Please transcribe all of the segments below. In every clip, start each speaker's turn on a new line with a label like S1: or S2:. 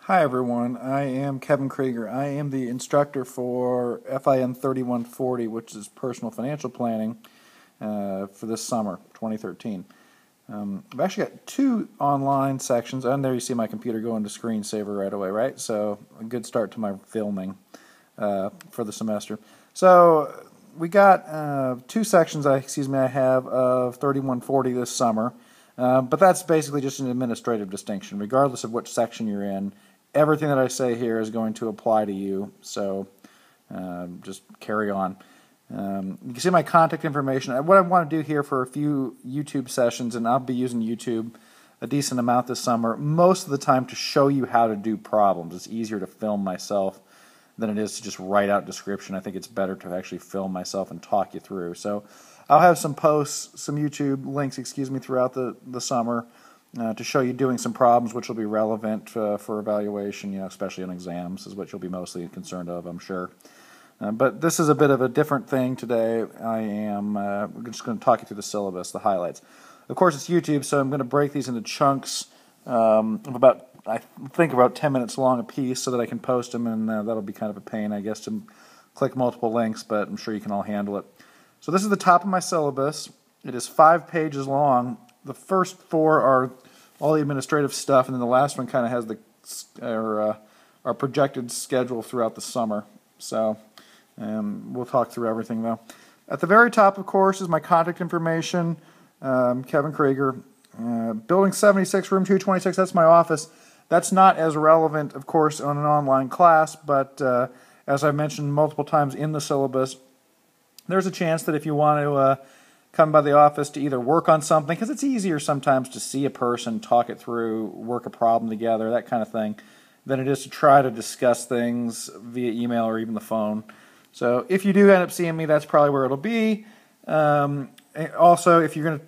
S1: Hi everyone, I am Kevin Krieger. I am the instructor for FIN 3140, which is personal financial planning for this summer, 2013. I've actually got two online sections, and there you see my computer go into screensaver right away, right? So a good start to my filming for the semester. So we got two sections, I have of 3140 this summer. But that's basically just an administrative distinction. Regardless of which section you're in, everything that I say here is going to apply to you, so just carry on. You can see my contact information. What I want to do here for a few YouTube sessions, and I'll be using YouTube a decent amount this summer, most of the time to show you how to do problems. It's easier to film myself than it is to just write out description. I think it's better to actually film myself and talk you through. So I'll have some posts, some YouTube links, throughout the summer to show you doing some problems which will be relevant for evaluation, especially on exams, is what you'll be mostly concerned of, I'm sure. But this is a bit of a different thing today. We're just going to talk you through the syllabus, the highlights. Of course, it's YouTube, so I'm going to break these into chunks of about 10 minutes long a piece so that I can post them, and that'll be kind of a pain, I guess, to click multiple links, but I'm sure you can all handle it. So this is the top of my syllabus. It is 5 pages long. The first 4 are all the administrative stuff, and then the last one kind of has our projected schedule throughout the summer. So we'll talk through everything, though. At the very top, of course, is my contact information. Kevin Krieger, Building 76, Room 226, that's my office. That's not as relevant, of course, on an online class, but as I mentioned multiple times in the syllabus, there's a chance that if you want to come by the office to either work on something, because it's easier sometimes to see a person, talk it through, work a problem together, that kind of thing, than it is to try to discuss things via email or even the phone. So if you do end up seeing me, that's probably where it'll be. Also, if you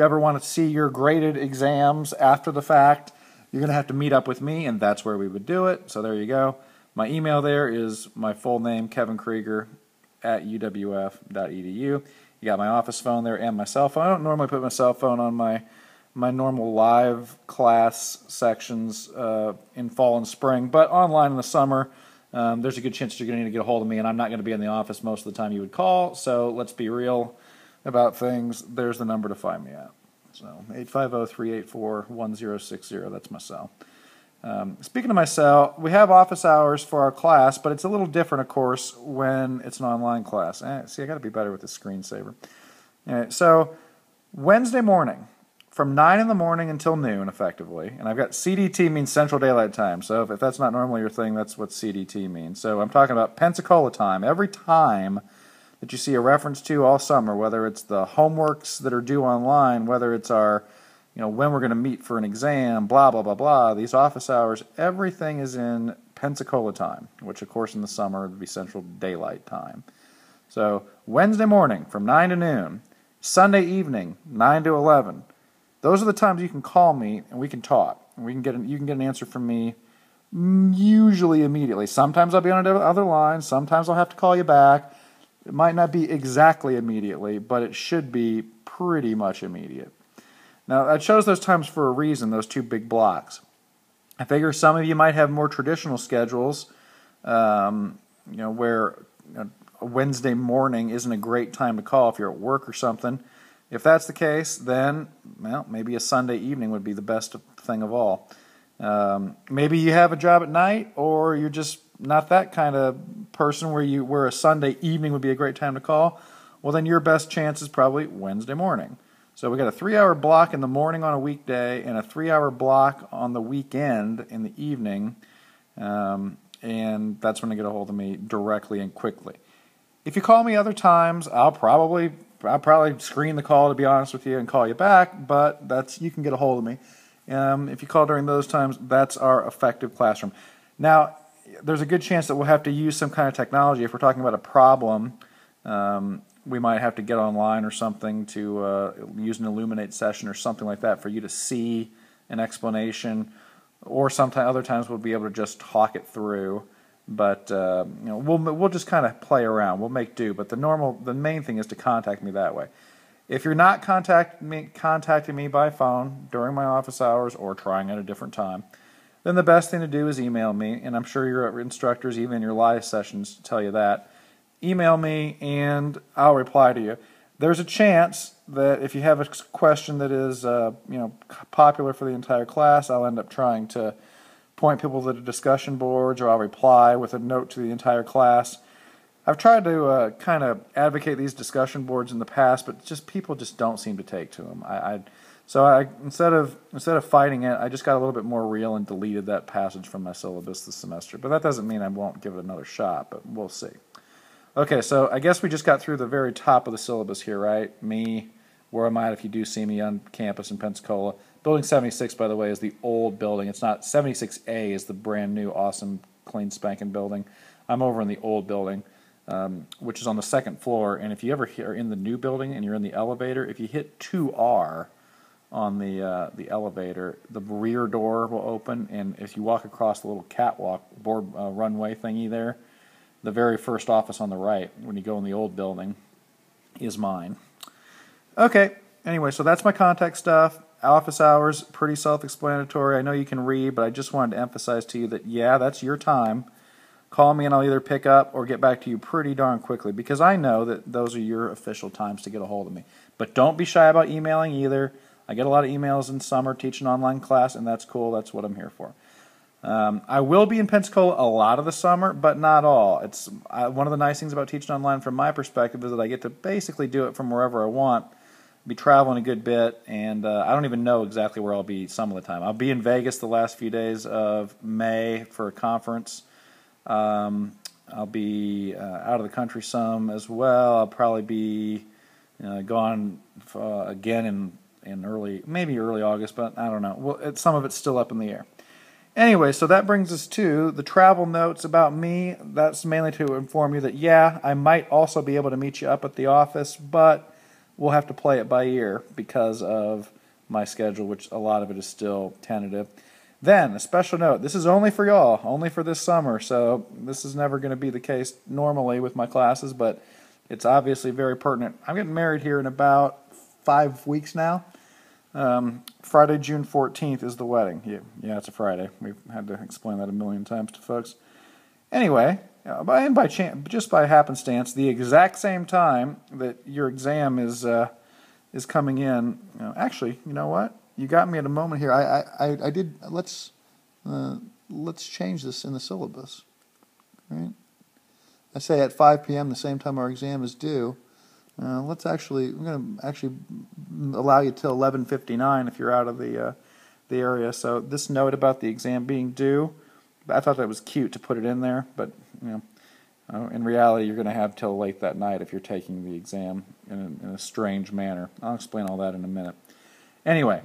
S1: ever want to see your graded exams after the fact, you're going to have to meet up with me, and that's where we would do it. So there you go. My email there is my full name, Kevin Krieger, @uwf.edu. You got my office phone there and my cell phone. I don't normally put my cell phone on my normal live class sections in fall and spring, but online in the summer, there's a good chance you're going to need to get a hold of me, and I'm not going to be in the office most of the time you would call, so let's be real about things. There's the number to find me at. So 850-384-1060, that's my cell. Speaking of my cell, we have office hours for our class, but it's a little different, of course, when it's an online class. See, I got to be better with this screensaver. So Wednesday morning, from 9 in the morning until noon, effectively, and I've got CDT means Central Daylight Time, so if that's not normally your thing, that's what CDT means. So I'm talking about Pensacola time. Every time that you see a reference to all summer, whether it's the homeworks that are due online, whether it's our when we're going to meet for an exam, blah, blah, blah, blah, these office hours, everything is in Pensacola time, which, of course, in the summer would be Central Daylight Time. So Wednesday morning from 9 to noon, Sunday evening, 9 to 11, those are the times you can call me and we can talk. And you can get an answer from me usually immediately. Sometimes I'll be on another line. Sometimes I'll have to call you back. It might not be exactly immediately, but it should be pretty much immediate. Now, I chose those times for a reason, those 2 big blocks. I figure some of you might have more traditional schedules, where a Wednesday morning isn't a great time to call if you're at work or something. If that's the case, then, well, maybe a Sunday evening would be the best thing of all. Maybe you have a job at night, or you're just not that kind of person where a Sunday evening would be a great time to call. Well, then your best chance is probably Wednesday morning. So we got a 3-hour block in the morning on a weekday and a 3-hour block on the weekend in the evening, and that's when you get a hold of me directly and quickly. If you call me other times, I'll probably screen the call, to be honest with you, and call you back, but you can get a hold of me. If you call during those times, that's our effective classroom. Now, there's a good chance that we'll have to use some kind of technology. If we're talking about a problem, we might have to get online or something to use an Illuminate session or something like that for you to see an explanation, or other times we'll be able to just talk it through. But we'll just kind of play around. We'll make do. But the main thing is to contact me that way. If you're not contacting me by phone during my office hours or trying at a different time, then the best thing to do is email me, and I'm sure your instructors, even in your live sessions, tell you that. Email me, and I'll reply to you. There's a chance that if you have a question that is popular for the entire class, I'll end up trying to point people to the discussion boards, or I'll reply with a note to the entire class. I've tried to kind of advocate these discussion boards in the past, but people just don't seem to take to them. So instead of fighting it, I just got a little bit more real and deleted that passage from my syllabus this semester. But that doesn't mean I won't give it another shot, but we'll see. Okay, so I guess we just got through the very top of the syllabus here, right? Me, where I'm at if you do see me on campus in Pensacola. Building 76, by the way, is the old building. It's not 76A is the brand new, awesome, clean spanking building. I'm over in the old building, which is on the second floor. And if you ever are in the new building and you're in the elevator, if you hit 2R on the elevator, the rear door will open, and if you walk across the little catwalk runway thingy there, the very first office on the right, when you go in the old building, is mine. Okay, anyway, so that's my contact stuff. Office hours, pretty self-explanatory. I know you can read, but I just wanted to emphasize to you that, yeah, that's your time. Call me and I'll either pick up or get back to you pretty darn quickly, because I know that those are your official times to get a hold of me. But don't be shy about emailing either. I get a lot of emails in summer, teaching online class, and that's cool. That's what I'm here for. I will be in Pensacola a lot of the summer, but not all. It's one of the nice things about teaching online from my perspective is that I get to basically do it from wherever I want, be traveling a good bit, and I don't even know exactly where I'll be some of the time. I'll be in Vegas the last few days of May for a conference. I'll be out of the country some as well. I'll probably be gone again in maybe early August, but I don't know. Well, some of it's still up in the air. Anyway, so that brings us to the travel notes about me. That's mainly to inform you that, yeah, I might also be able to meet you up at the office, but we'll have to play it by ear because of my schedule, which a lot of it is still tentative. Then, a special note, this is only for y'all, only for this summer, so this is never going to be the case normally with my classes, but it's obviously very pertinent. I'm getting married here in about 5 weeks now. Friday, June 14th is the wedding. Yeah, it's a Friday. We've had to explain that a million times to folks. Anyway, just by happenstance, the exact same time that your exam is coming in. Actually, you know what? You got me at a moment here. I did. Let's change this in the syllabus. Right? I say at 5 p.m. the same time our exam is due. We're going to actually allow you till 11:59 if you're out of the area. So this note about the exam being due, I thought that was cute to put it in there, but in reality you're going to have till late that night if you're taking the exam in a strange manner. I'll explain all that in a minute. Anyway,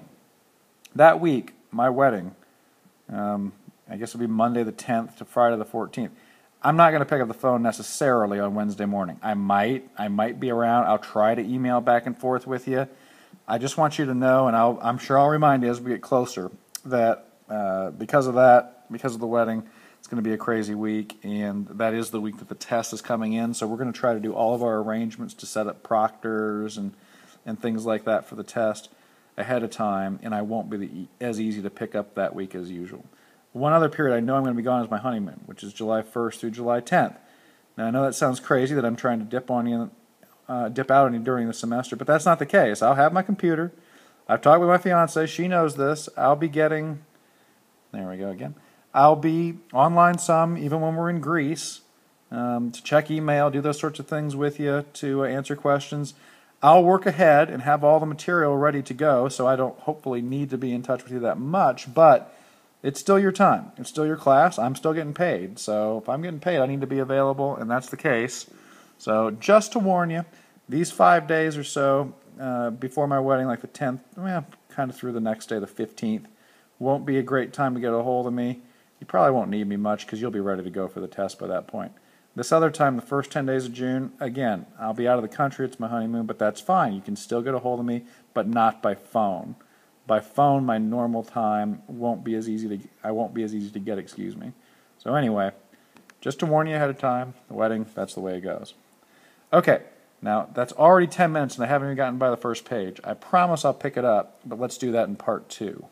S1: that week, my wedding, I guess it'll be Monday the 10th to Friday the 14th. I'm not going to pick up the phone necessarily on Wednesday morning. I might be around. I'll try to email back and forth with you. I just want you to know, and I'm sure I'll remind you as we get closer, that because of the wedding, it's going to be a crazy week, and that is the week that the test is coming in. So we're going to try to do all of our arrangements to set up proctors and things like that for the test ahead of time, and I won't be as easy to pick up that week as usual. One other period I know I'm going to be gone is my honeymoon, which is July 1st through July 10th. Now, I know that sounds crazy that I'm trying to dip out on you during the semester, but that's not the case. I'll have my computer. I've talked with my fiance. She knows this. I'll be getting, there we go again. I'll be online some, even when we're in Greece, to check email, do those sorts of things with you, to answer questions. I'll work ahead and have all the material ready to go, so I don't hopefully need to be in touch with you that much, but it's still your time. It's still your class. I'm still getting paid. So if I'm getting paid, I need to be available, and that's the case. So just to warn you, these 5 days or so before my wedding, like the 10th, kind of through the next day, the 15th, won't be a great time to get a hold of me. You probably won't need me much because you'll be ready to go for the test by that point. This other time, the first 10 days of June, again, I'll be out of the country. It's my honeymoon, but that's fine. You can still get a hold of me, but not by phone. By phone, my normal time won't be as easy to get, excuse me. So anyway, just to warn you ahead of time, the wedding, that's the way it goes. Okay, now that's already 10 minutes and I haven't even gotten by the first page. I promise I'll pick it up, but let's do that in part 2.